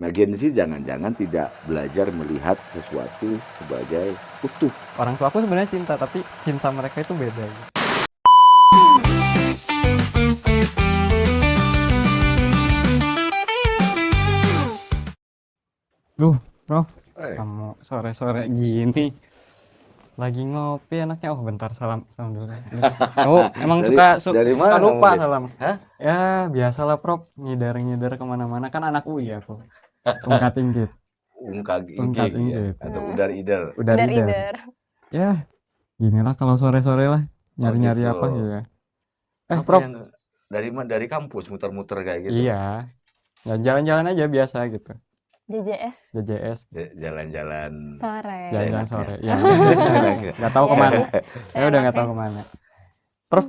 Nah, Gen Z jangan-jangan tidak belajar melihat sesuatu sebagai utuh. Orang tua aku sebenarnya cinta, tapi cinta mereka itu beda gitu. Duh, Prof, kamu sore-sore gini lagi ngopi enaknya. Oh, bentar, salam dulu. Oh, emang Dari suka mana kamu, lupa Dit? salam. Hah? Ya, biasalah Prof, ngidar-ngidar kemana-mana. Kan anak UI aku. Ungkat inggit. Ungkag Ungkat igig ya, inggit. atau udar-idar. Udar idar. Idar-idar. Ya, ginilah kalau sore-sore lah. Oh Nyari-nyari gitu. apa gitu ya. Apa Prof. yang dari kampus muter-muter kayak gitu? Iya. Ya, jalan-jalan aja biasa gitu. JJS JJS. Jalan-jalan sore. Jalan-jalan seenaknya. sore. Ya, Seenaknya. nggak tahu Iya kemana. sih, Saya udah nggak seenaknya. tahu kemana. Prof,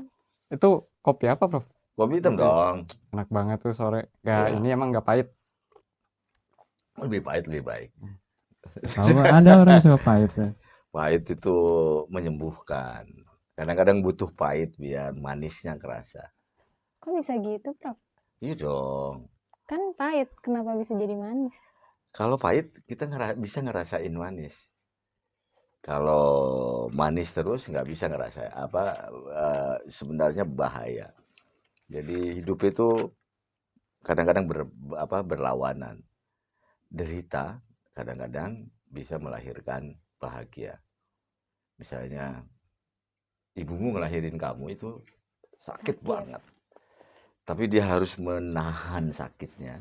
itu kopi apa, Prof? Kopi hitam Kopi. dong. Enak banget tuh sore. Nggak, Iya. ini emang nggak pahit. Lebih pahit, lebih baik. Tahu ada orang yang suka pahit ya. Pahit itu menyembuhkan. Kadang-kadang butuh pahit biar manisnya kerasa. Kok bisa gitu, Prof? Iya dong. Kan pahit, kenapa bisa jadi manis? Kalau pahit kita bisa ngerasain manis. Kalau manis terus nggak bisa ngerasain sebenarnya bahaya. Jadi hidup itu kadang-kadang berlawanan. Derita kadang-kadang bisa melahirkan bahagia. Misalnya ibumu ngelahirin kamu itu sakit banget. Tapi dia harus menahan sakitnya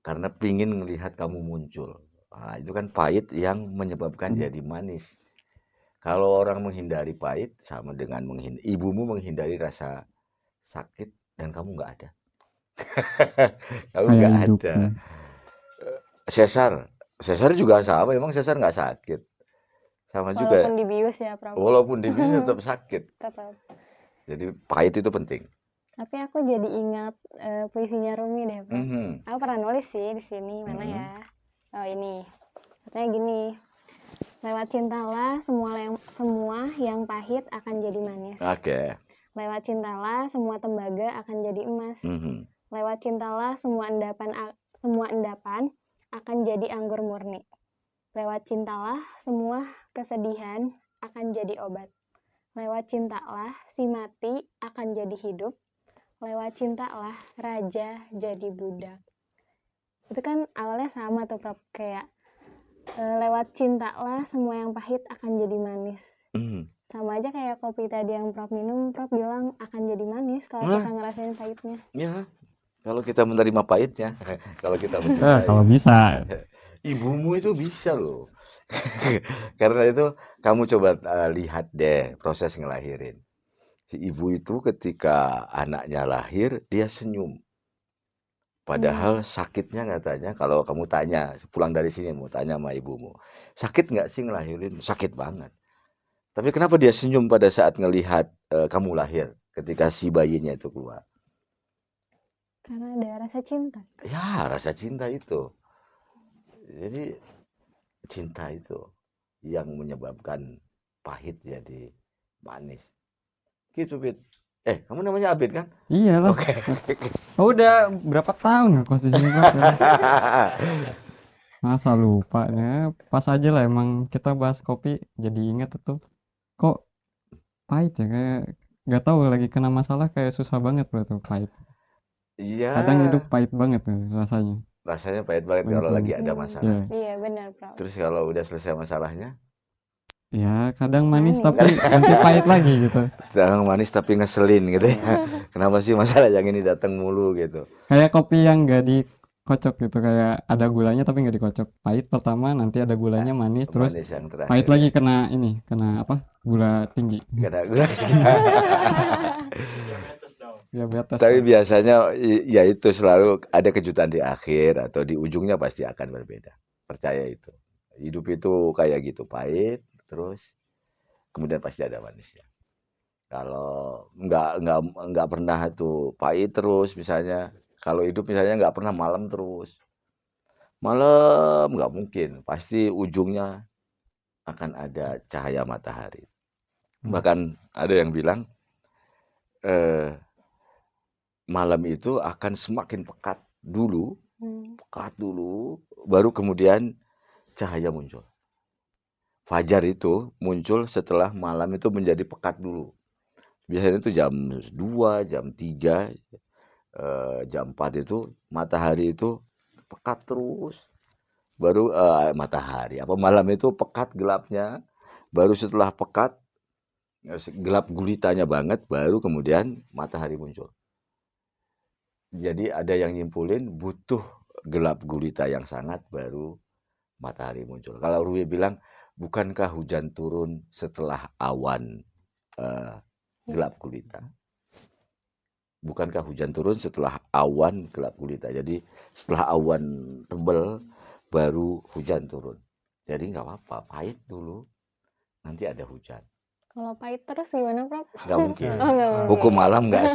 karena pingin melihat kamu muncul. Nah, itu kan pahit yang menyebabkan jadi manis. Kalau orang menghindari pahit sama dengan ibumu menghindari rasa sakit dan kamu nggak ada. Kamu nggak ada. Sesar juga sama, emang sesar nggak sakit. Sama juga. Walaupun dibius ya, Prof. Walaupun dibius tetap sakit. Tetap. Jadi pahit itu penting. Tapi aku jadi ingat puisinya Rumi deh, Prof. Aku pernah nulis sih di sini, mana ya? Oh, ini. Katanya gini. Lewat cintalah semua yang pahit akan jadi manis. Oke. Lewat cintalah semua tembaga akan jadi emas. Lewat cintalah semua endapan akan jadi anggur murni. Lewat cintalah semua kesedihan akan jadi obat. Lewat cintalah si mati akan jadi hidup. Lewat cintalah raja jadi budak. Itu kan awalnya sama tuh, Prof. Kayak lewat cintalah semua yang pahit akan jadi manis. Sama aja kayak kopi tadi yang Prof minum, Prof bilang akan jadi manis kalau kita ngerasain pahitnya. Ya, kalau kita menerima pahitnya, kalau kita mencintai. Kalau bisa. Ibumu itu bisa loh. Karena itu kamu coba lihat deh proses ngelahirin. Si ibu itu ketika anaknya lahir, dia senyum. Padahal sakitnya katanya, kalau kamu tanya, pulang dari sini mau tanya sama ibumu, sakit nggak sih ngelahirin? Sakit banget. Tapi kenapa dia senyum pada saat ngelihat kamu lahir, ketika si bayinya itu keluar? Karena ada rasa cinta. Ya, rasa cinta itu. Jadi cinta itu yang menyebabkan pahit jadi manis. Gitu, Bit. Kamu namanya Abid kan? Iya lah. Oke. Udah berapa tahun aku di sini, Prof? Masa lupa ya. Pas aja lah emang kita bahas kopi jadi inget tuh. Kok pahit ya, kayak nggak tahu lagi kena masalah kayak susah banget bro tuh pahit. Iya. Kadang hidup pahit banget tuh rasanya. Rasanya pahit banget kalau lagi ada masalah. Iya benar, Prof. Terus kalau udah selesai masalahnya? Ya kadang manis tapi nanti pahit lagi gitu. Kadang manis tapi ngeselin gitu ya. Kenapa sih masalah yang ini datang mulu gitu? Kayak kopi yang nggak dikocok gitu, kayak ada gulanya tapi nggak dikocok. Pahit pertama, nanti ada gulanya manis, terus Manis yang terakhir. pahit lagi kena apa? Gula tinggi. Kena gula. Diabetes. Tapi biasanya ya itu selalu ada kejutan di akhir atau di ujungnya pasti akan berbeda. Percaya itu. Hidup itu kayak gitu, pahit terus kemudian pasti ada manisnya. Kalau nggak pernah tuh pahit terus misalnya, kalau hidup misalnya nggak pernah malam terus. Malam nggak mungkin, pasti ujungnya akan ada cahaya matahari. Bahkan ada yang bilang malam itu akan semakin pekat dulu pekat dulu, baru kemudian cahaya muncul. Fajar itu muncul setelah malam itu menjadi pekat dulu. Biasanya itu jam 2, jam 3, jam 4 itu matahari itu pekat terus. Baru matahari, apa malam itu pekat gelapnya, baru setelah pekat gelap gulitanya banget, baru kemudian matahari muncul. Jadi ada yang nyimpulin butuh gelap gulita yang sangat baru matahari muncul. Kalau Rui bilang, bukankah hujan turun setelah awan gelap gulita? Bukankah hujan turun setelah awan gelap gulita? Jadi setelah awan tebal baru hujan turun. Jadi nggak apa-apa, pahit dulu, nanti ada hujan. Kalau pahit terus gimana, Prof? Nggak mungkin. Oh, nggak Hukum mungkin. alam nggak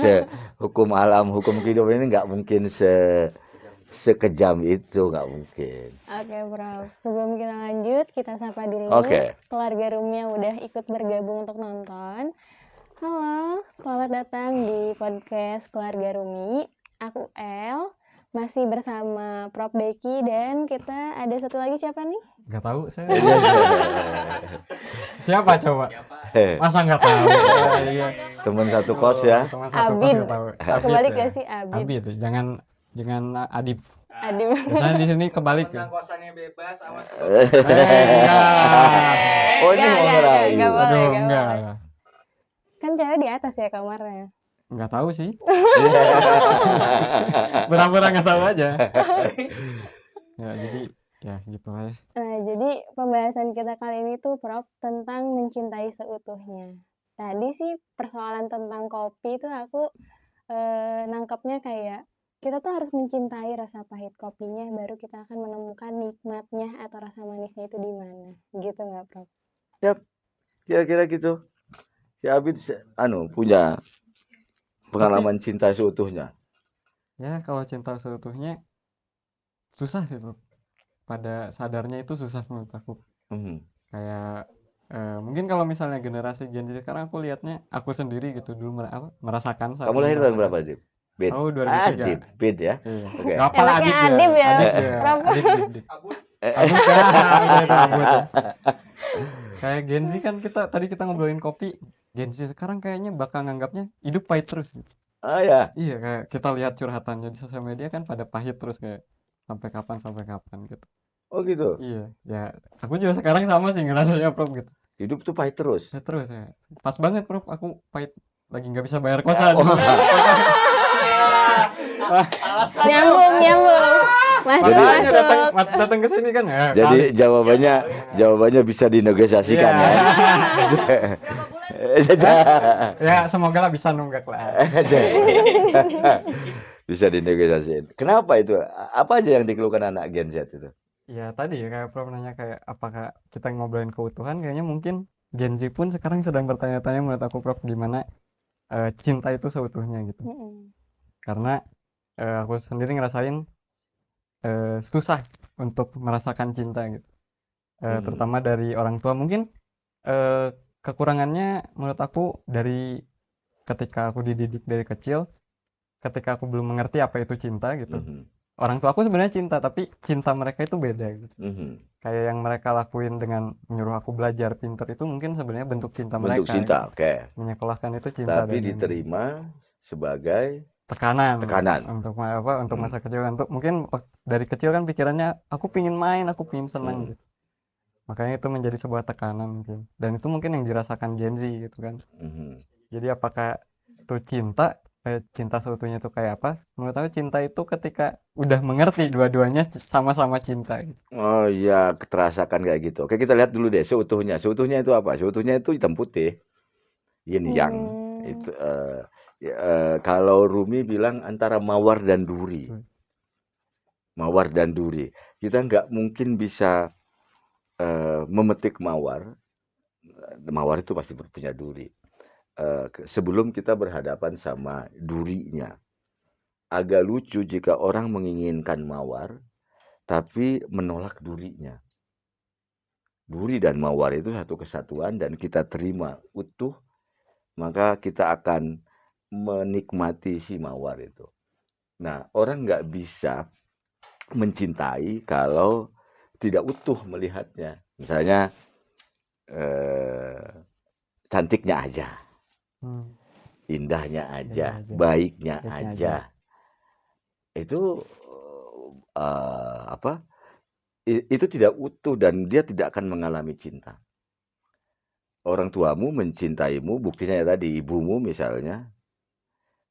hukum kehidupan ini nggak mungkin sekejam itu, nggak mungkin. Oke, Prof. Sebelum kita lanjut, kita sapa dulu Oke. keluarga Rumi yang udah ikut bergabung untuk nonton. Halo, selamat datang di podcast Keluarga Rumi. Aku El, masih bersama Prof. Deki, dan kita ada satu lagi siapa nih? Nggak tahu saya. Siapa coba? Masa nggak tahu? Iya. Teman satu kos ya. Teman satu kos Abid. nggak tahu. Kebalik ya. gak sih, Abid? Abid, jangan Adib. Adib. Biasanya di sini kebalik ya. Tentang kosannya bebas, awas Enggak. Oh, ini mau ngerayu. nggak boleh, Aduh, nggak enggak. boleh. Kan cewek di atas ya kamarnya. Nggak tahu sih. Pura-pura nggak tahu aja. Ya, jadi ya gitu aja. Nah, jadi pembahasan kita kali ini tuh, Prof, tentang mencintai seutuhnya. Tadi sih persoalan tentang kopi itu aku nangkepnya kayak kita tuh harus mencintai rasa pahit kopinya, baru kita akan menemukan nikmatnya atau rasa manisnya itu di mana. Gitu nggak, Prof? Yap, kira-kira gitu. Si Abid punya pengalaman cinta seutuhnya. Ya, kalau cinta seutuhnya susah sih, Bro. Pada sadarnya itu susah menurut aku. Kayak mungkin kalau misalnya generasi Gen Z sekarang aku lihatnya aku sendiri gitu dulu merasakan saat Kamu ini lahir tahun merasakan. berapa, Dip? Bid. Aku 2003. Adib, Bid ya. Iya. Oke. Nggak apa Enaknya Adib Adib ya, Adib ya. Prof. Adib. Abut. Abut kan, udah itu abut ya. Kayak Gen Z kan tadi kita ngobrolin kopi. Gen Z sekarang kayaknya bakal nganggapnya hidup pahit terus gitu. Oh ya. Iya, kayak kita lihat curhatannya di sosial media kan pada pahit terus kayak sampai kapan gitu. Oh gitu. Iya, ya aku juga sekarang sama sih ngerasanya, Prof, gitu. Hidup tuh pahit terus. Ya terus ya. Pas banget, Prof, aku pahit lagi nggak bisa bayar kosan. Nyambung. Masuk, Makanya masuk. datang ke sini kan ya. Jadi kali. jawabannya bisa dinegosiasikan Iya. ya. Ya semoga lah bisa nunggak lah. Bisa dinegosiasikan. Kenapa itu? Apa aja yang dikeluhkan anak Gen Z itu? Ya tadi ya kayak Prof nanya kayak apakah kita ngobrolin keutuhan, kayaknya mungkin Gen Z pun sekarang sedang bertanya-tanya menurut aku, Prof, gimana cinta itu seutuhnya gitu. Karena aku sendiri ngerasain susah untuk merasakan cinta gitu. Terutama dari orang tua. Mungkin kekurangannya menurut aku dari ketika aku dididik dari kecil, ketika aku belum mengerti apa itu cinta gitu. Orang tua aku sebenarnya cinta, tapi cinta mereka itu beda gitu. Kayak yang mereka lakuin dengan menyuruh aku belajar pintar itu mungkin sebenarnya bentuk cinta Bentuk mereka. cinta, gitu. oke. Menyekolahkan itu cinta. Tapi diterima sebagai tekanan untuk masa kecil. Untuk mungkin dari kecil kan pikirannya aku pingin main, aku pingin senang gitu. Makanya itu menjadi sebuah tekanan mungkin. Dan itu mungkin yang dirasakan Gen Z gitu kan. Jadi apakah itu cinta seutuhnya itu kayak apa? Menurut aku cinta itu ketika udah mengerti dua-duanya sama-sama cinta gitu. Oh iya, terasakan kayak gitu. Oke, kita lihat dulu deh seutuhnya. Seutuhnya itu apa? Seutuhnya itu hitam putih. Yin yang. Itu kalau Rumi bilang antara mawar dan duri. Mawar dan duri. Kita nggak mungkin bisa memetik mawar. Mawar itu pasti punya duri. Sebelum kita berhadapan sama durinya. Agak lucu jika orang menginginkan mawar, tapi menolak durinya. Duri dan mawar itu satu kesatuan dan kita terima utuh, maka kita akan menikmati si mawar itu. Nah, orang nggak bisa mencintai kalau tidak utuh melihatnya. Misalnya cantiknya aja, indahnya aja, baiknya aja. Itu apa? Itu tidak utuh dan dia tidak akan mengalami cinta. Orang tuamu mencintaimu, buktinya ya tadi ibumu misalnya.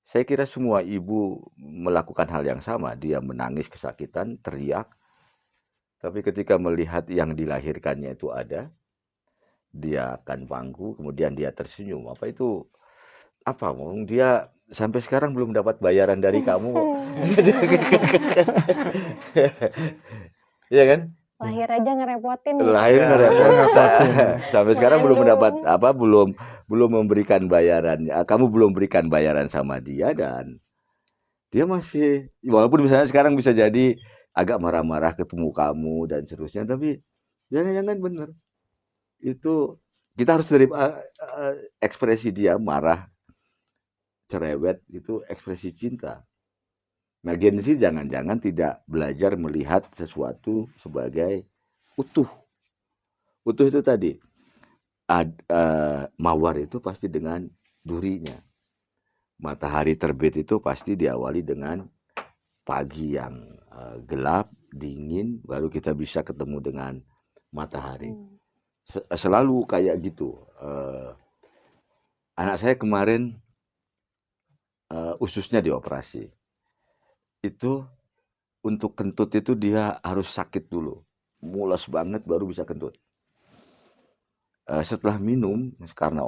Saya kira semua ibu melakukan hal yang sama. Dia menangis kesakitan, teriak. Tapi ketika melihat yang dilahirkannya itu ada, dia akan bangku, kemudian dia tersenyum. Apa itu? Apa? Dia sampai sekarang belum dapat bayaran dari kamu. Iya kan? Lahir aja ngerepotin gitu. Lahir ngerepotin. Sampai sekarang belum mendapat belum memberikan bayaran. Kamu belum berikan bayaran sama dia dan dia masih, walaupun misalnya sekarang bisa jadi agak marah-marah ketemu kamu dan seterusnya, tapi jangan-jangan benar. Itu kita harus dari ekspresi dia marah, cerewet itu ekspresi cinta. Nah, Gen Z jangan-jangan tidak belajar melihat sesuatu sebagai utuh. Utuh itu tadi, mawar itu pasti dengan durinya. Matahari terbit itu pasti diawali dengan pagi yang gelap, dingin, baru kita bisa ketemu dengan matahari. Selalu kayak gitu. Anak saya kemarin ususnya dioperasi. Itu untuk kentut itu dia harus sakit dulu. Mules banget baru bisa kentut. Setelah minum, karena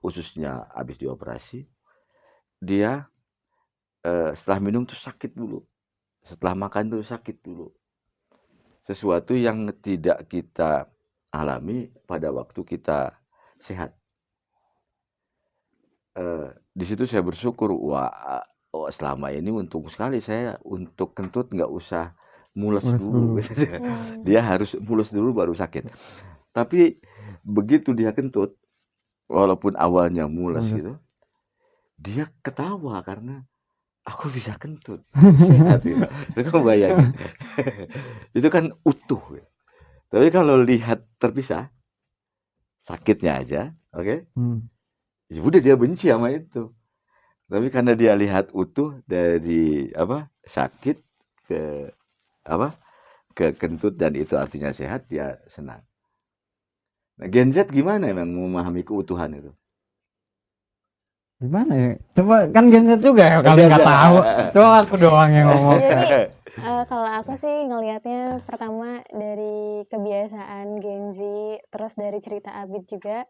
ususnya habis dioperasi, dia setelah minum tuh sakit dulu. Setelah makan tuh sakit dulu. Sesuatu yang tidak kita alami pada waktu kita sehat. Di situ saya bersyukur, wah selama ini untung sekali saya untuk kentut nggak usah mules dulu. Dia harus mules dulu baru sakit. Tapi begitu dia kentut, walaupun awalnya mules gitu, dia ketawa karena aku bisa kentut. Sehat gitu. Itu kan bayangin. Itu kan utuh. Tapi kalau lihat terpisah, sakitnya aja, oke? Ya udah dia benci sama itu. Tapi karena dia lihat utuh dari sakit ke ke kentut dan itu artinya sehat, dia senang. Nah, Gen Z gimana emang memahami keutuhan itu? Gimana ya? Coba kan Gen Z juga ya kalian nggak tahu. Coba aku doang yang ngomong. Jadi kalau aku sih ngelihatnya pertama dari kebiasaan Gen Z, terus dari cerita Abid juga.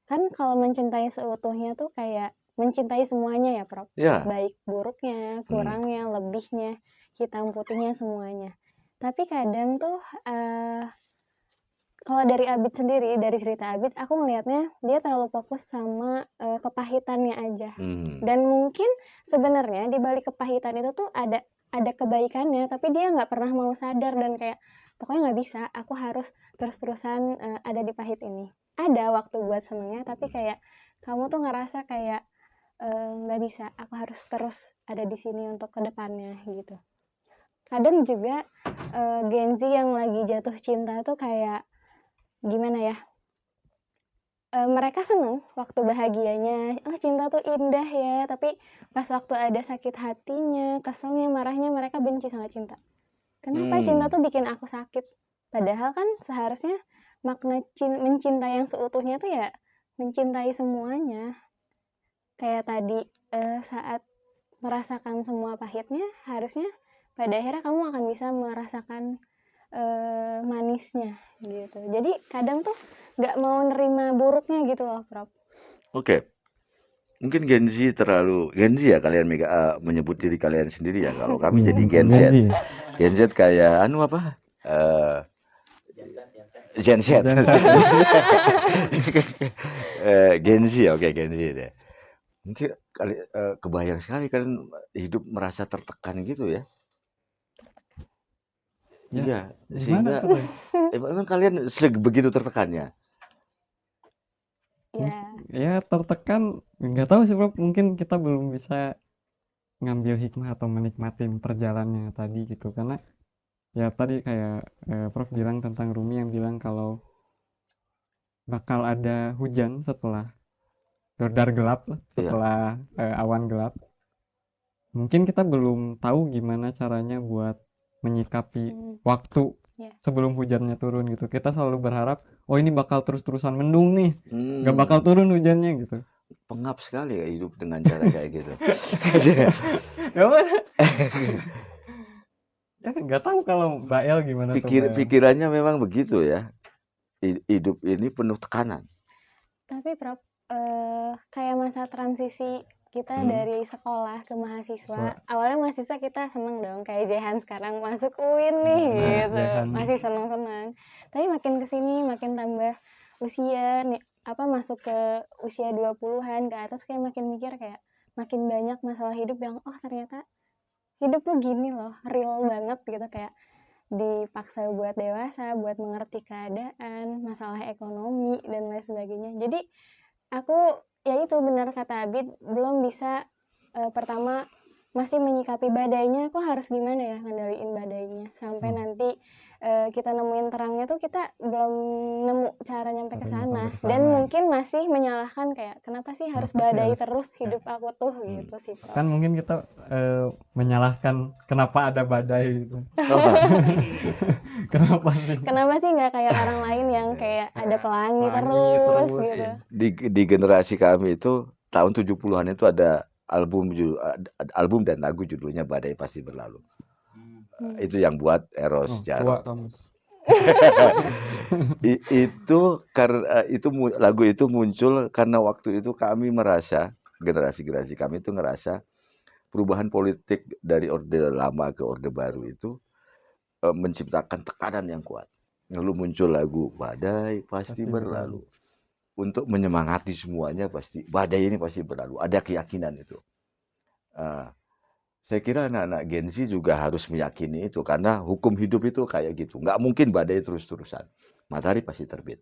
Kan kalau mencintai seutuhnya tuh kayak mencintai semuanya ya, Prof. Ya. Baik buruknya, kurangnya, lebihnya, hitam putihnya semuanya. Tapi kadang tuh kalau dari Abid sendiri, dari cerita Abid, aku ngelihatnya dia terlalu fokus sama kepahitannya aja. Dan mungkin sebenarnya di balik kepahitan itu tuh ada kebaikannya, tapi dia nggak pernah mau sadar dan kayak pokoknya nggak bisa, aku harus terus-terusan ada di pahit ini. Ada waktu buat senengnya, tapi kayak kamu tuh ngerasa kayak nggak bisa, aku harus terus ada di sini untuk kedepannya gitu. Kadang juga Gen Z yang lagi jatuh cinta tuh kayak gimana ya, mereka seneng waktu bahagianya, oh cinta tuh indah ya, tapi pas waktu ada sakit hatinya, keselnya, marahnya, mereka benci sama cinta. Kenapa cinta tuh bikin aku sakit? Padahal kan seharusnya makna mencintai yang seutuhnya tuh ya mencintai semuanya. Kayak tadi saat merasakan semua pahitnya, harusnya pada akhirnya kamu akan bisa merasakan manisnya gitu. Jadi kadang tuh nggak mau nerima buruknya gitu loh, Prof. Oke. Mungkin Gen Z ya kalian menyebut diri kalian sendiri ya. Kalau kami jadi Gen Z. Gen Z kayak apa? Gen Z. Gen Z, oke, Gen Z deh. Mungkin kebayang sekali kalian hidup merasa tertekan gitu ya. Iya, sehingga emang kalian begitu tertekannya. Ya tertekan, nggak tahu sih Bro, mungkin kita belum bisa ngambil hikmah atau menikmati perjalanannya tadi gitu, karena Ya tadi kayak Prof bilang tentang Rumi yang bilang kalau bakal ada hujan setelah dardar gelap lah, Iya. setelah awan gelap. Mungkin kita belum tahu gimana caranya buat menyikapi waktu Ya. sebelum hujannya turun gitu. Kita selalu berharap, oh ini bakal terus-terusan mendung nih, nggak Hmm. bakal turun hujannya gitu. Pengap sekali ya hidup dengan cara kayak gitu. Gak apa? Ya nggak tahu kalau Mbak El gimana tuh Mbak El. Pikirannya memang begitu ya. Hidup ini penuh tekanan. Tapi Prof, kayak masa transisi kita dari sekolah ke mahasiswa, awalnya mahasiswa kita seneng dong, kayak Jehan sekarang masuk UIN nih gitu, masih seneng-seneng. Tapi makin kesini makin tambah usia nih, masuk ke usia 20-an ke atas, kayak makin mikir kayak makin banyak masalah hidup yang ternyata hidup tuh gini loh, real banget gitu, kayak dipaksa buat dewasa, buat mengerti keadaan, masalah ekonomi dan lain sebagainya. Jadi aku ya itu benar kata Abid, belum bisa pertama masih menyikapi badainya, aku harus gimana ya ngendaliin badainya sampai nanti kita nemuin terangnya tuh kita belum nemu cara nyampe ke sana, dan mungkin masih menyalahkan kayak kenapa sih harus badai terus hidup aku tuh gitu sih Prof. Kan mungkin kita menyalahkan kenapa ada badai gitu. Kenapa sih nggak kayak orang lain yang kayak ada pelangi terus gitu. Di generasi kami itu tahun 70-an itu ada album dan lagu judulnya Badai Pasti Berlalu. Itu yang buat Eros Jarot. Itu karena lagu itu muncul karena waktu itu kami merasa, generasi kami itu ngerasa perubahan politik dari Orde Lama ke Orde Baru itu menciptakan tekanan yang kuat. Lalu muncul lagu Badai Pasti Berlalu. Untuk menyemangati semuanya, pasti badai ini pasti berlalu. Ada keyakinan itu. Saya kira anak-anak Gen Z juga harus meyakini itu, karena hukum hidup itu kayak gitu. Nggak mungkin badai terus-terusan. Matahari pasti terbit.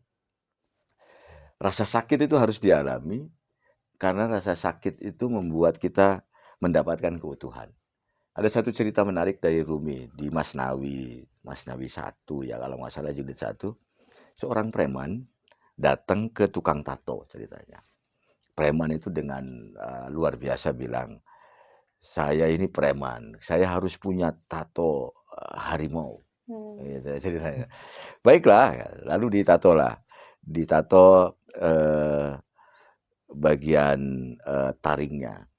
Rasa sakit itu harus dialami, karena rasa sakit itu membuat kita mendapatkan keutuhan. Ada satu cerita menarik dari Rumi di Masnawi 1 ya, kalau nggak salah jilid 1. Seorang preman datang ke tukang tato ceritanya. Preman itu dengan luar biasa bilang, saya ini preman, saya harus punya tato harimau. Gitu ceritanya. Baiklah, lalu ditato bagian taringnya.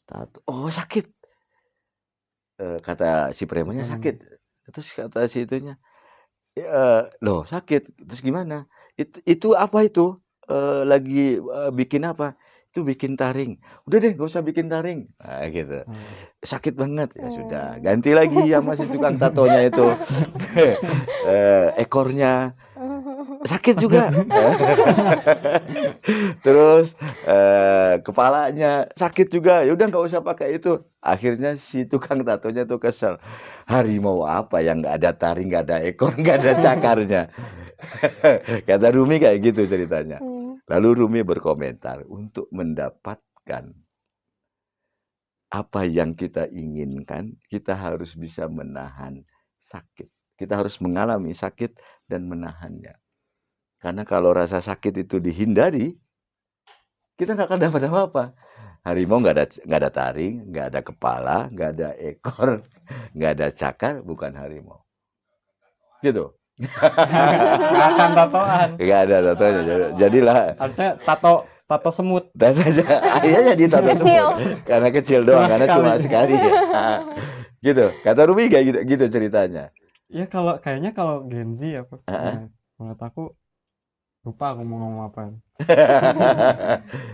Tato. Oh sakit, kata si premannya sakit. Terus kata si itunya, loh sakit, terus gimana? Itu apa itu? Lagi bikin apa? Itu bikin taring. Udah deh, gak usah bikin taring. Nah, gitu. Sakit banget. Ya sudah, ganti lagi sama si tukang tatonya itu. Ekornya sakit juga. Terus kepalanya sakit juga. Ya udah nggak usah pakai itu. Akhirnya si tukang tatonya tuh kesel. Harimau apa yang nggak ada taring, nggak ada ekor, nggak ada cakarnya. Kata Rumi kayak gitu ceritanya. Lalu Rumi berkomentar, untuk mendapatkan apa yang kita inginkan, kita harus bisa menahan sakit. Kita harus mengalami sakit dan menahannya. Karena kalau rasa sakit itu dihindari, kita nggak akan dapat apa-apa. Harimau nggak ada taring, nggak ada kepala, nggak ada ekor, nggak ada cakar, bukan harimau. Gitu. Nggak akan tatoan. Nggak ada tatonya. Jadilah. Harusnya tato semut. Akhirnya jadi tato semut. Karena kecil doang, karena cuma sekali. Ya. Gitu. Kata Rumi kayak gitu ceritanya. Ya kayaknya kalau Gen Z ya, menurut aku lupa aku mau ngomong apa.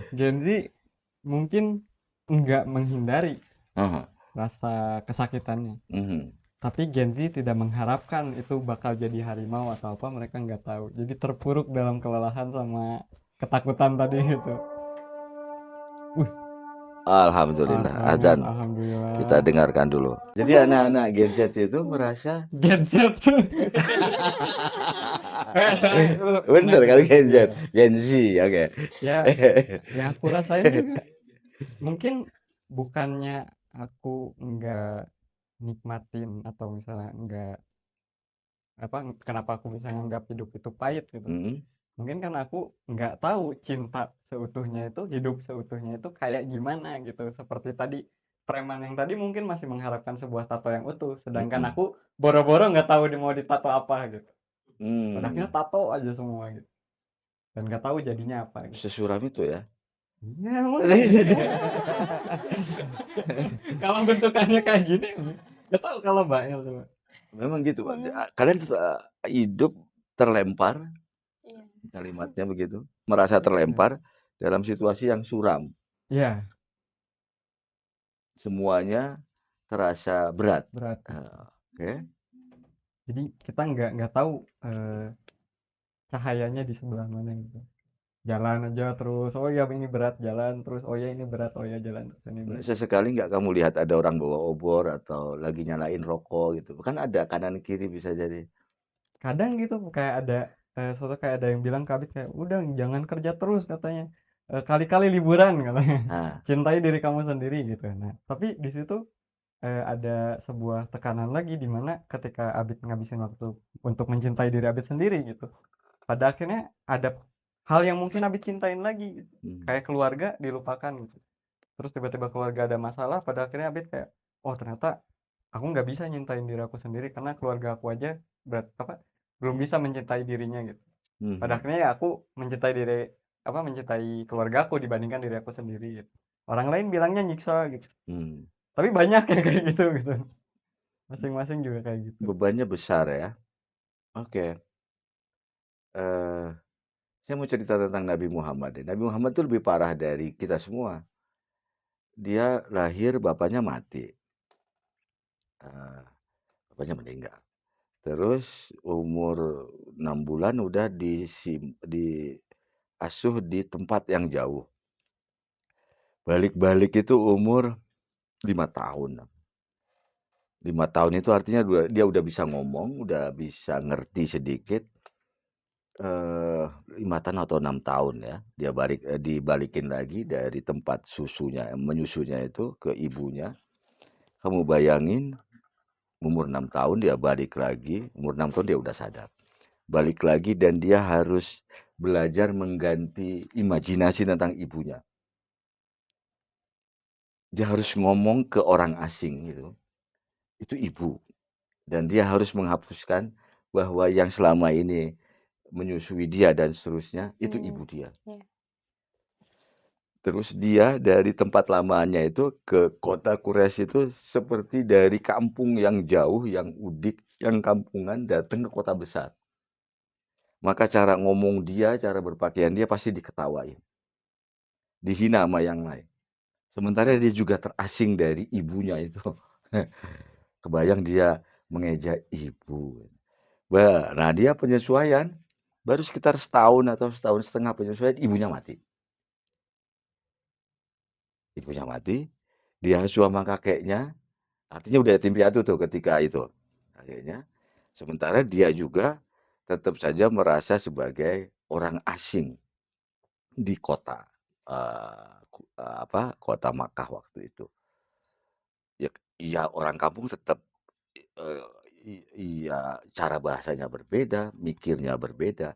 Gen Z mungkin nggak menghindari rasa kesakitannya. Tapi Gen Z tidak mengharapkan itu bakal jadi harimau atau apa, mereka nggak tahu. Jadi terpuruk dalam kelelahan sama ketakutan tadi gitu. Alhamdulillah, azan. Kita dengarkan dulu. Jadi anak-anak Gen Z itu merasa Gen Z. Bener kali Gen Z, Gen Z, oke. Ya aku rasain juga. Mungkin bukannya aku nggak nikmatin atau misalnya enggak kenapa aku bisa nganggap hidup itu pahit gitu. Mungkin kan aku nggak tahu cinta seutuhnya itu, hidup seutuhnya itu kayak gimana gitu. Seperti tadi, preman yang tadi mungkin masih mengharapkan sebuah tato yang utuh, sedangkan aku boro-boro nggak tahu mau ditato apa gitu. Pada akhirnya tato aja semua gitu. Dan nggak tahu jadinya apa gitu. Sesuram itu ya. Iya, kalau bentukannya kayak gini, nggak tahu kalau Mbak El coba. Memang gitu, Pak. Kalian hidup terlempar, Iya. kalimatnya begitu, merasa terlempar dalam situasi yang suram. Iya, Semuanya terasa berat. berat. Oke. Jadi kita nggak tahu cahayanya di sebelah mana gitu. Jalan aja terus, oh ya ini berat, jalan terus, oh ya ini berat, oh ya jalan terus ini berat. Sesekali nggak kamu lihat ada orang bawa obor atau lagi nyalain rokok gitu? Kan ada kanan kiri bisa jadi. Kadang gitu kayak ada suatu kayak ada yang bilang ke Abid kayak udah jangan kerja terus katanya. Kali-kali liburan katanya. Nah, Cintai diri kamu sendiri gitu. Nah, tapi di situ ada sebuah tekanan lagi di mana ketika Abid ngabisin waktu untuk mencintai diri Abid sendiri gitu. Pada akhirnya ada hal yang mungkin Abid cintain lagi gitu. Kayak keluarga dilupakan gitu. Terus tiba-tiba keluarga ada masalah, pada akhirnya Abid kayak, oh ternyata aku nggak bisa nyintain diri aku sendiri karena keluarga aku aja belum bisa mencintai dirinya gitu. Pada akhirnya ya aku mencintai keluarga aku dibandingkan diri aku sendiri gitu. Orang lain bilangnya nyiksa gitu. Tapi banyak yang kayak gitu gitu. Masing-masing juga kayak gitu. Bebannya besar ya. Oke. Saya mau cerita tentang Nabi Muhammad. Nabi Muhammad itu lebih parah dari kita semua. Dia lahir bapaknya mati. Bapaknya meninggal. Terus umur 6 bulan udah diasuh di tempat yang jauh. Balik-balik itu umur 5 tahun. 5 tahun itu artinya dia udah bisa ngomong, udah bisa ngerti sedikit. 5 tahun atau 6 tahun ya, dia dibalikin lagi dari tempat menyusunya itu ke ibunya. Kamu bayangin umur 6 tahun dia balik lagi, umur 6 tahun dia udah sadar. Balik lagi dan dia harus belajar mengganti imajinasi tentang ibunya. Dia harus ngomong ke orang asing gitu. Itu ibu. Dan dia harus menghapuskan bahwa yang selama ini menyusui dia dan seterusnya, itu ibu dia. Terus dia dari tempat lamanya itu ke kota Quraisy itu seperti dari kampung yang jauh, yang udik, yang kampungan datang ke kota besar. Maka cara ngomong dia, cara berpakaian dia pasti diketawain. Dihina sama yang lain. Sementara dia juga terasing dari ibunya itu. Kebayang dia mengeja ibu. Nah dia penyesuaian, baru sekitar setahun atau setahun setengah penyesuaian, ibunya mati. Ibunya mati, dia sama kakeknya, artinya udah yatim piatu tuh ketika itu. Kakeknya, sementara dia juga tetap saja merasa sebagai orang asing di kota, kota Makkah waktu itu. Ya, iya orang kampung tetap, iya cara bahasanya berbeda, mikirnya berbeda.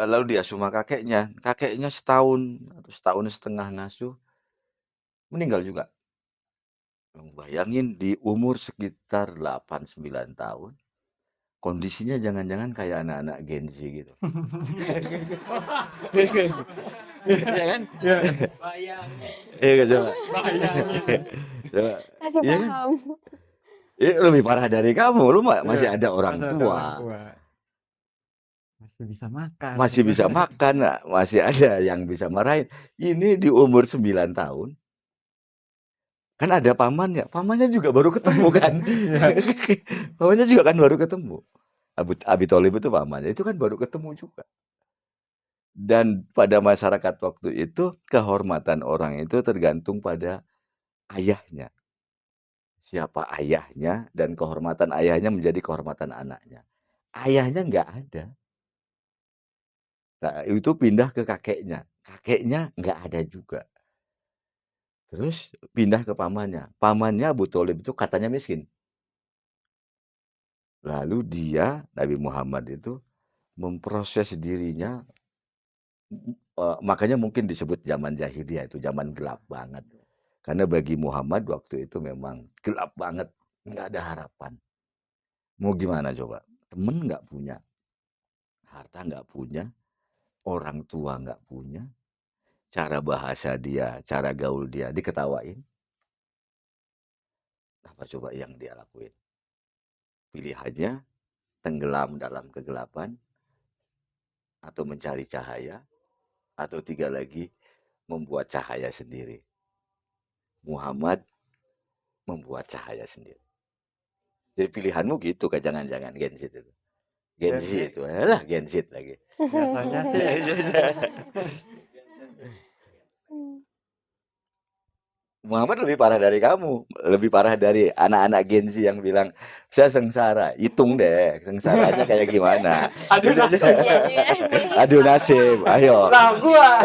Lalu dia sama kakeknya setahun atau setahun setengah ngasuh, meninggal juga. Bayangin di umur sekitar 8-9 tahun, kondisinya jangan-jangan kayak anak-anak Gen Z gitu. Iya kan? Iya. Iya coba. Bayangin. Coba. Kasih Iya kan? paham. Lebih parah dari kamu, lu masih Iya, ada orang masih ada tua. orang tua. Masih bisa makan. Masih bisa makan, masih ada yang bisa marahin. Ini di umur 9 tahun, kan ada pamannya juga baru ketemu kan. Pamannya juga kan baru ketemu. Abi Tholib itu pamannya, itu kan baru ketemu juga. Dan pada masyarakat waktu itu, kehormatan orang itu tergantung pada ayahnya. Siapa ayahnya dan kehormatan ayahnya menjadi kehormatan anaknya. Ayahnya nggak ada. Nah, itu pindah ke kakeknya. Kakeknya nggak ada juga. Terus pindah ke pamannya. Pamannya Abu Thalib itu katanya miskin. Lalu dia, Nabi Muhammad itu memproses dirinya, makanya mungkin disebut zaman jahiliyah itu zaman gelap banget. Karena bagi Muhammad waktu itu memang gelap banget, nggak ada harapan. Mau gimana coba? Temen nggak punya, harta nggak punya, orang tua nggak punya, cara bahasa dia, cara gaul dia diketawain. Apa coba yang dia lakuin? Pilihannya tenggelam dalam kegelapan, atau mencari cahaya, atau tiga lagi, membuat cahaya sendiri. Muhammad membuat cahaya sendiri. Jadi pilihanmu gitu kan, jangan-jangan Gen Z itu. Gen Z Gen Z. itu, alah Gen Z lagi. Biasanya sih Muhammad lebih parah dari kamu, lebih parah dari anak-anak Gen Z yang bilang saya sengsara. Hitung deh, sengsaranya kayak gimana? aduh nasib. Iya juga sih. Aduh nasib, ayo. Lah gua.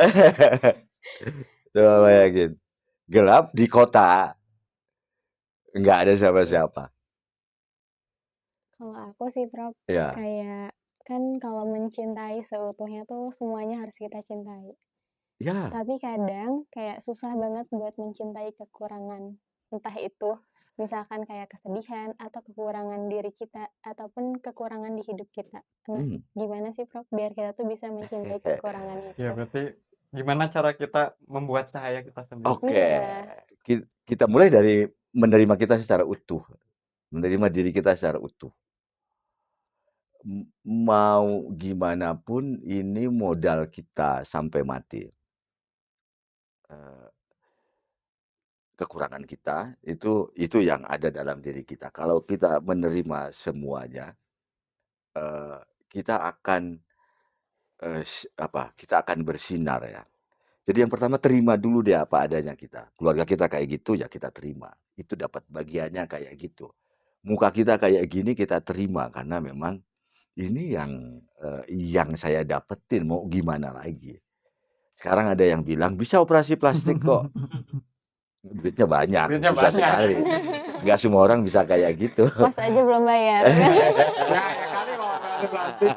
Coba bayangin, gelap di kota, nggak ada siapa-siapa. Kalau aku sih, Prof, Ya, kayak kan kalau mencintai seutuhnya tuh semuanya harus kita cintai. ya. Tapi kadang kayak susah banget buat mencintai kekurangan. Entah itu misalkan kayak kesedihan atau kekurangan diri kita ataupun kekurangan di hidup kita. Nah, Hmm. gimana sih, Prof, biar kita tuh bisa mencintai kekurangan itu? Ya berarti gimana cara kita membuat cahaya kita sendiri? Oke, Iya. kita mulai dari menerima kita secara utuh, menerima diri kita secara utuh. Mau gimana pun ini modal kita sampai mati. Kekurangan kita itu yang ada dalam diri kita. Kalau kita menerima semuanya, kita akan kita akan bersinar ya. Jadi yang pertama terima dulu deh apa adanya kita. Keluarga kita kayak gitu ya kita terima. Itu dapat bagiannya kayak gitu. Muka kita kayak gini kita terima karena memang ini yang saya dapetin, mau gimana lagi. Sekarang ada yang bilang bisa operasi plastik kok. Duitnya banyak, Duitnya susah banyak. sekali. Nggak semua orang bisa kayak gitu. Mas aja belum bayar. Ya kali mau operasi plastik.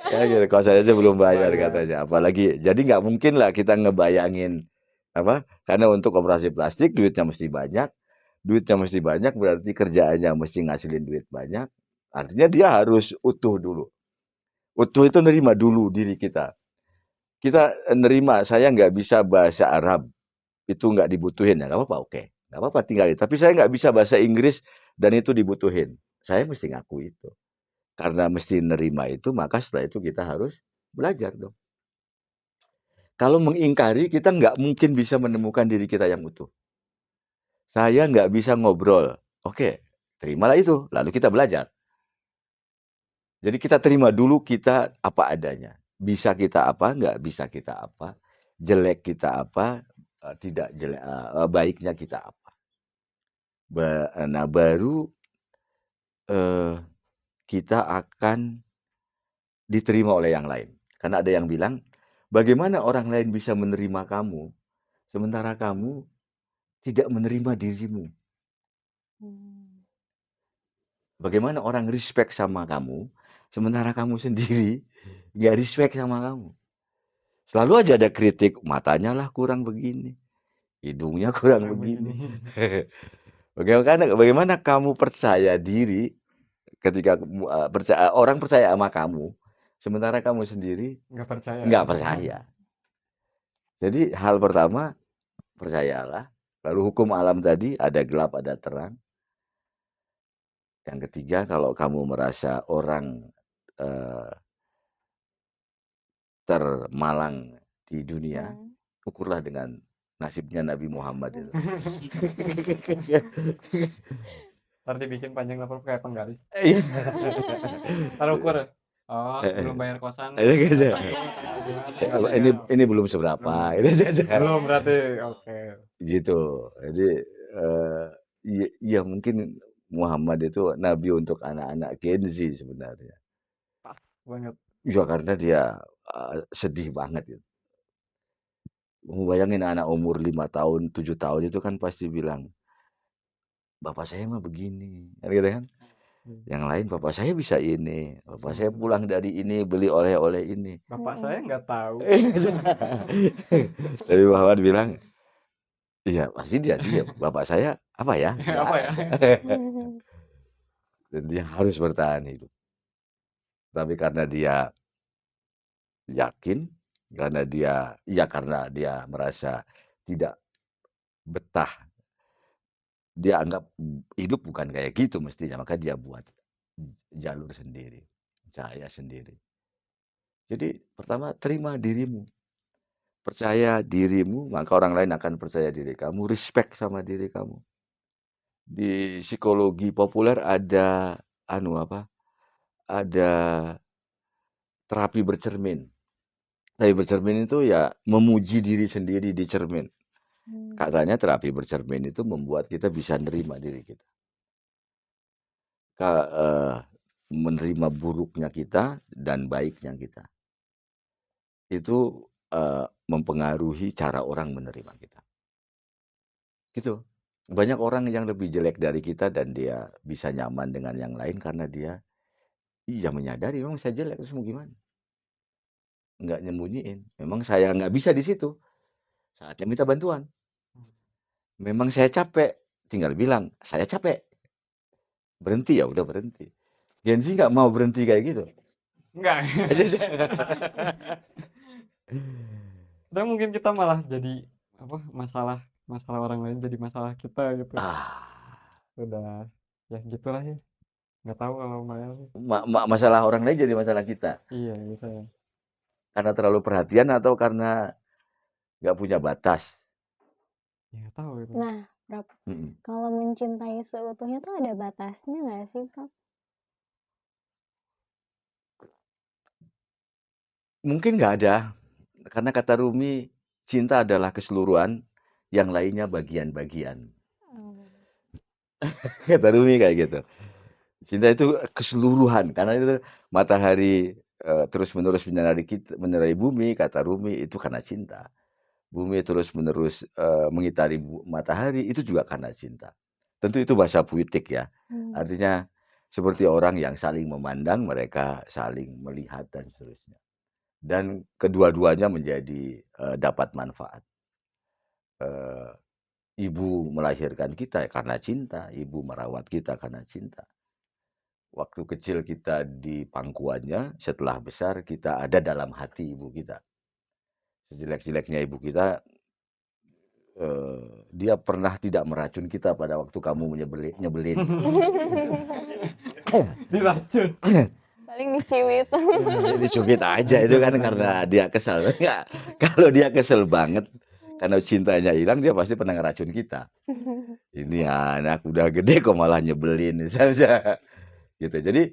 Ya gitu, kalau saya aja belum bayar Bayar. katanya. Apalagi, jadi nggak mungkin lah kita ngebayangin apa? Karena untuk operasi plastik duitnya mesti banyak. Duitnya mesti banyak berarti kerjaannya mesti ngasilin duit banyak. Artinya dia harus utuh dulu. Utuh itu nerima dulu diri kita. Kita nerima, saya nggak bisa bahasa Arab, itu nggak dibutuhin ya, nggak apa-apa, oke. Nggak apa-apa, tinggalin. Tapi saya nggak bisa bahasa Inggris dan itu dibutuhin. Saya mesti ngaku itu. Karena mesti nerima itu, maka setelah itu kita harus belajar dong. Kalau mengingkari, kita nggak mungkin bisa menemukan diri kita yang utuh. Saya nggak bisa ngobrol. Oke, terimalah itu. Lalu kita belajar. Jadi kita terima dulu kita apa adanya. Bisa kita apa, nggak bisa kita apa. Jelek kita apa, tidak jelek, baiknya kita apa. Nah baru kita akan diterima oleh yang lain. Karena ada yang bilang, bagaimana orang lain bisa menerima kamu, sementara kamu tidak menerima dirimu. Bagaimana orang respect sama kamu, sementara kamu sendiri nggak respect sama kamu. Selalu aja ada kritik, matanya lah kurang begini, hidungnya kurang begini. Bagaimana kamu percaya diri ketika orang percaya sama kamu, sementara kamu sendiri Nggak percaya. nggak percaya. Jadi hal pertama, percayalah. Lalu hukum alam tadi, ada gelap, ada terang. Yang ketiga, kalau kamu merasa orang termalang di dunia, ukurlah dengan nasibnya Nabi Muhammad itu. Ntar dibikin panjang level kayak penggaris. Iya. Ntar ukur. Oh, belum bayar kosan. Ini belum seberapa. Belum berarti. Oke. Gitu. Jadi iya mungkin Muhammad itu nabi untuk anak-anak Gen Z sebenarnya. Pas banget. Ya karena dia sedih banget gitu. Bayangin anak umur 5 tahun, 7 tahun itu kan pasti bilang, "Bapak saya mah begini," kan gitu kan. Yang lain, "Bapak saya bisa ini, bapak saya pulang dari ini, beli oleh-oleh ini." Bapak saya nggak tahu. Tapi Muhammad bilang, "Iya, pasti dia diam. Bapak saya apa ya? Nggak Apa ya? ada." Dan dia harus bertahan hidup. Tapi karena dia yakin, karena dia merasa tidak betah, dia anggap hidup bukan kayak gitu mestinya, maka dia buat jalur sendiri, cahaya sendiri. Jadi pertama terima dirimu, percaya dirimu, maka orang lain akan percaya diri kamu, respect sama diri kamu. Di psikologi populer ada ada terapi bercermin. Terapi bercermin itu ya memuji diri sendiri di cermin. Katanya terapi bercermin itu membuat kita bisa nerima diri kita. Menerima buruknya kita dan baiknya kita. Itu mempengaruhi cara orang menerima kita. Gitu. Banyak orang yang lebih jelek dari kita dan dia bisa nyaman dengan yang lain karena dia menyadari memang saya jelek, terus mau gimana? Nggak nyembunyiin, memang saya nggak bisa di situ, saatnya minta bantuan. Memang saya capek, tinggal bilang, "Saya capek." Berhenti, ya udah berhenti. Gen Z nggak mau berhenti kayak gitu. Enggak. Dan mungkin kita malah jadi apa masalah orang lain jadi masalah kita gitu. Udah ya gitulah ya. Nggak tahu kalau Maya sih. Masalah orang lain jadi masalah kita. Iya gitu ya. Karena terlalu perhatian atau karena nggak punya batas? Ya nggak tahu itu. Nah, Prof, kalau mencintai seutuhnya tuh ada batasnya nggak sih, Prof? Mungkin nggak ada, karena kata Rumi, cinta adalah keseluruhan, yang lainnya bagian-bagian. Kata Rumi kayak gitu. Cinta itu keseluruhan, karena itu matahari terus-menerus menyinari bumi, kata Rumi, itu karena cinta. Bumi terus-menerus mengitari matahari, itu juga karena cinta. Tentu itu bahasa puitik ya. Artinya seperti orang yang saling memandang, mereka saling melihat dan seterusnya. Dan kedua-duanya menjadi dapat manfaat. Ibu melahirkan kita karena cinta, ibu merawat kita karena cinta. Waktu kecil kita di pangkuannya, setelah besar kita ada dalam hati ibu kita. Sejelek-jeleknya ibu kita, dia pernah tidak meracun kita pada waktu kamu nyebelin. Diracun. Paling dicubit. Dicubit aja itu kan karena dia kesal. Enggak, kalau dia kesel banget karena cintanya hilang, dia pasti pernah ngeracun kita. Ini anak udah gede kok malah nyebelin misalnya. Gitu. Jadi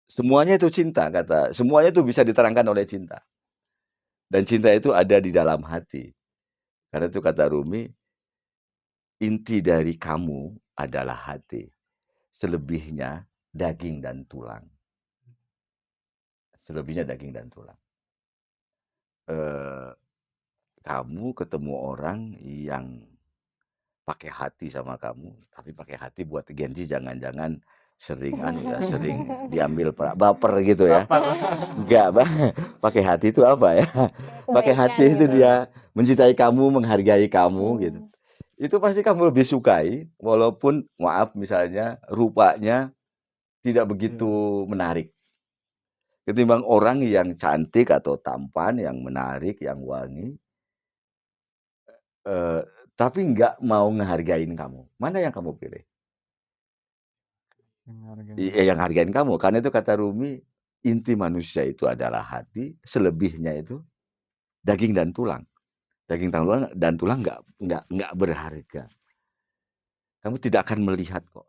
semuanya itu cinta, semuanya itu bisa diterangkan oleh cinta. Dan cinta itu ada di dalam hati. Karena itu kata Rumi, inti dari kamu adalah hati. Selebihnya daging dan tulang. Selebihnya daging dan tulang. Kamu ketemu orang yang pakai hati sama kamu, tapi pakai hati buat Gen Z jangan-jangan sering sering diambil baper gitu ya. Enggak, pakai hati itu apa ya? Pakai hati itu dia mencintai kamu, menghargai kamu gitu. Itu pasti kamu lebih sukai, walaupun maaf misalnya rupanya tidak begitu menarik. Ketimbang orang yang cantik atau tampan, yang menarik, yang wangi, tapi nggak mau ngehargain kamu. Mana yang kamu pilih? Yang hargain kamu. Karena itu kata Rumi, inti manusia itu adalah hati, selebihnya itu daging dan tulang. Daging dan tulang nggak berharga. Kamu tidak akan melihat kok.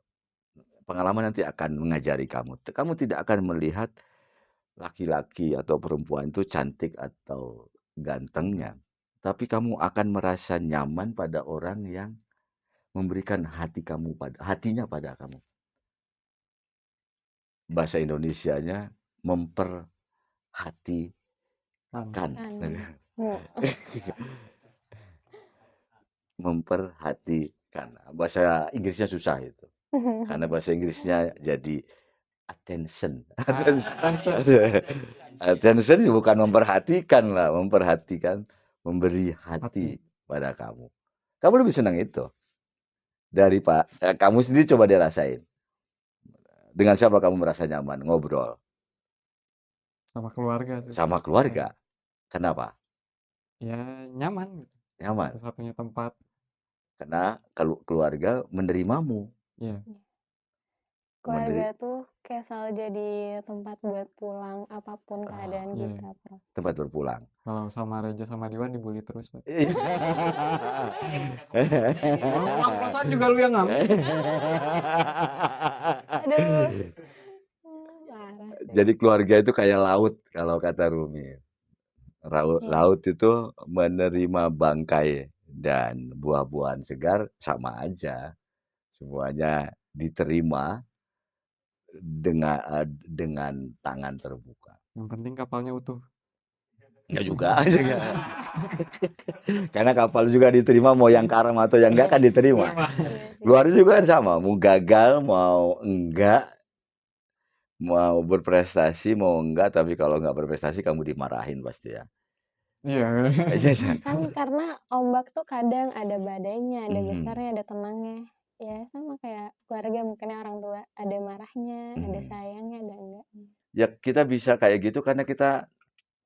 Pengalaman nanti akan mengajari kamu. Kamu tidak akan melihat laki-laki atau perempuan itu cantik atau gantengnya. Tapi kamu akan merasa nyaman pada orang yang memberikan hatinya pada kamu. Bahasa Indonesianya memperhatikan Kan. Hmm. Memperhatikan. Bahasa Inggrisnya susah itu. Karena bahasa Inggrisnya jadi attention. Attention bukan memperhatikan lah, memperhatikan, memberi hati pada kamu. Kamu lebih senang itu dari kamu sendiri. Coba dia rasain. Dengan siapa kamu merasa nyaman ngobrol? Sama keluarga sih. Sama keluarga. Kenapa? Ya nyaman gitu. Nyaman. Satu-satunya tempat. Karena kalau keluarga menerimamu. Iya. Keluarga tuh kayak selalu jadi tempat buat pulang apapun keadaan kita, Prof. Tempat berpulang. Kalau sama Reja sama Diwan dibully terus, Pak. Uang kosan juga lu yang ngambil. Aduh. Jadi keluarga itu kayak laut kalau kata Rumi. Laut itu menerima bangkai dan buah-buahan segar sama aja. Semuanya diterima dengan tangan terbuka. Yang penting kapalnya utuh. Enggak juga. Karena kapal juga diterima, mau yang karam atau yang enggak kan diterima. Luar juga kan sama, mau gagal mau enggak, mau berprestasi mau enggak, tapi kalau enggak berprestasi kamu dimarahin pasti ya. Iya. Kan karena ombak tuh kadang ada badainya, ada besarnya, ada tenangnya. Ya sama kayak keluarga, mungkin orang tua ada marahnya, ada sayangnya, ada enggaknya. Ya kita bisa kayak gitu karena kita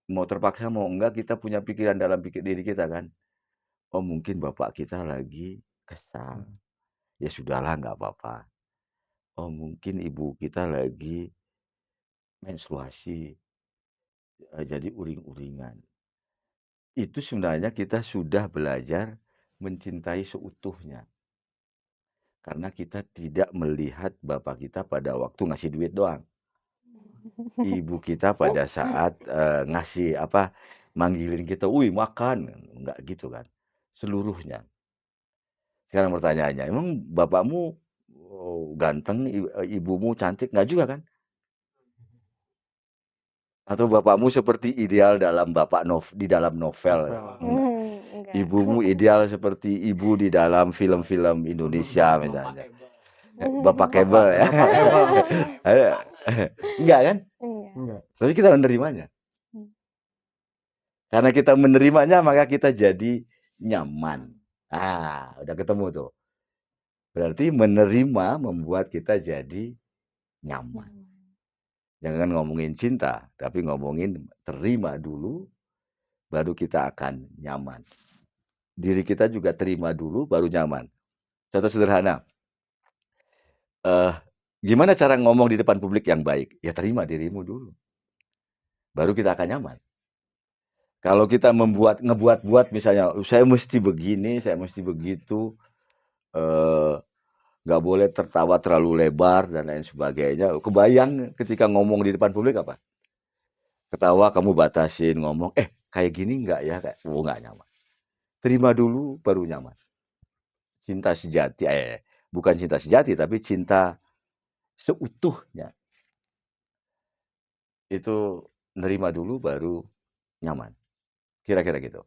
mau terpaksa mau enggak, kita punya pikiran dalam diri kita kan. Oh mungkin bapak kita lagi kesal. Ya sudahlah nggak apa-apa. Oh mungkin ibu kita lagi menstruasi. Jadi uring-uringan. Itu sebenarnya kita sudah belajar mencintai seutuhnya. Karena kita tidak melihat bapak kita pada waktu ngasih duit doang. Ibu kita pada saat ngasih manggilin kita, "Wih, makan." Enggak gitu kan. Seluruhnya. Sekarang pertanyaannya, emang bapakmu ganteng, ibumu cantik? Enggak juga kan? Atau bapakmu seperti ideal dalam di dalam novel? Enggak. Ibumu ideal seperti ibu di dalam film-film Indonesia misalnya. Bapak Kebel ya. Enggak kan? Enggak. Tapi kita menerimanya. Karena kita menerimanya, maka kita jadi nyaman. Udah ketemu tuh. Berarti menerima membuat kita jadi nyaman. Jangan ngomongin cinta, tapi ngomongin terima dulu, baru kita akan nyaman. Diri kita juga terima dulu, baru nyaman. Contoh sederhana. Gimana cara ngomong di depan publik yang baik? Ya terima dirimu dulu. Baru kita akan nyaman. Kalau kita ngebuat-buat misalnya, saya mesti begini, saya mesti begitu, nggak boleh tertawa terlalu lebar dan lain sebagainya. Kebayang ketika ngomong di depan publik apa? Ketawa kamu batasin, ngomong, kayak gini nggak ya? Nggak nyaman. Terima dulu, baru nyaman. Cinta sejati, bukan cinta sejati, tapi cinta seutuhnya. Itu nerima dulu, baru nyaman. Kira-kira gitu.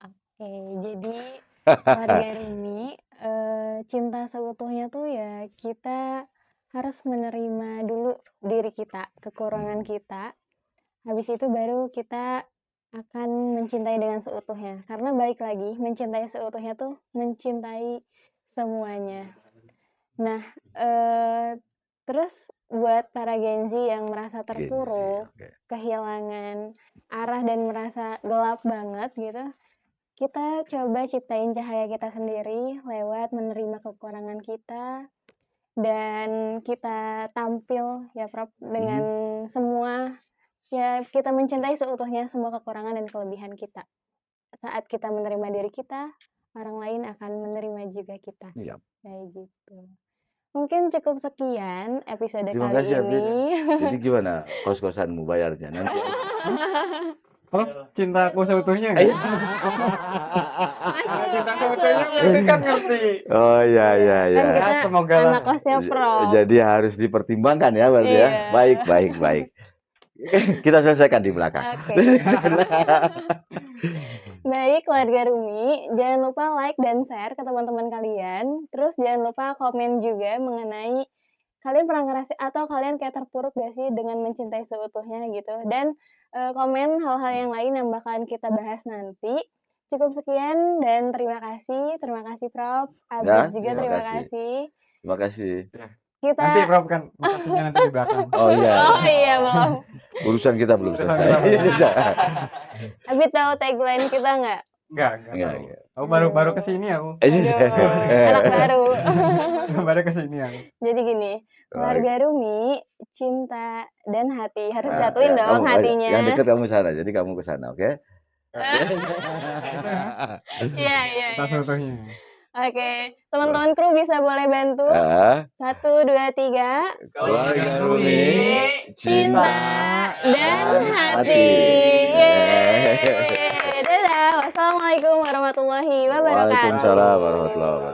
Oke, jadi keluarga Rumi, cinta seutuhnya tuh ya kita harus menerima dulu diri kita, kekurangan kita. Habis itu baru kita akan mencintai dengan seutuhnya. Karena balik lagi, mencintai seutuhnya tuh mencintai semuanya. Nah, terus buat para Gen Z yang merasa terpuruk, kehilangan arah dan merasa gelap banget gitu, kita coba ciptain cahaya kita sendiri lewat menerima kekurangan kita dan kita tampil ya Prof dengan semua, ya kita mencintai seutuhnya semua kekurangan dan kelebihan kita. Saat kita menerima diri kita, orang lain akan menerima juga kita. Iya. Kayak gitu. Mungkin cukup sekian episode Terima kali kasih, ini. Jadi gimana kos-kosanmu bayarnya nanti? Cintaku seutuhnya enggak? Cinta seutuhnya berarti kan ngerti. Oh iya. Kan kita semoga anak kosnya Prof. Jadi harus dipertimbangkan ya berarti ya. Iya. Baik. Kita selesaikan di belakang. Oke. Baik, keluarga Rumi, jangan lupa like dan share ke teman-teman kalian. Terus jangan lupa komen juga mengenai kalian pernah ngerasain atau kalian kayak terpuruk gak sih dengan mencintai seutuhnya gitu. Dan komen hal-hal yang lain yang bakalan kita bahas nanti. Cukup sekian dan terima kasih. Terima kasih Prof. Abid juga terima kasih. Terima kasih. Kita Nanti Prof kan makasihnya nanti di belakang. Oh iya. Oh iya, belum. Urusan kita belum selesai. Abid tahu tagline kita nggak? Enggak. Aku baru kesini aku. Anak baru. Baru kesini aku. Jadi gini, keluarga Rumi, cinta dan hati. Harus satuin dong hatinya. Yang dekat kamu sana, jadi kamu ke sana, oke? Iya. Kita seutuhnya. Oke, teman-teman kru bisa boleh bantu. 1, 2, 3. Keluarga Rumi, cinta dan hati. Yeay. Dadah. Wassalamualaikum warahmatullahi wabarakatuh. Waalaikumsalam warahmatullahi wabarakatuh.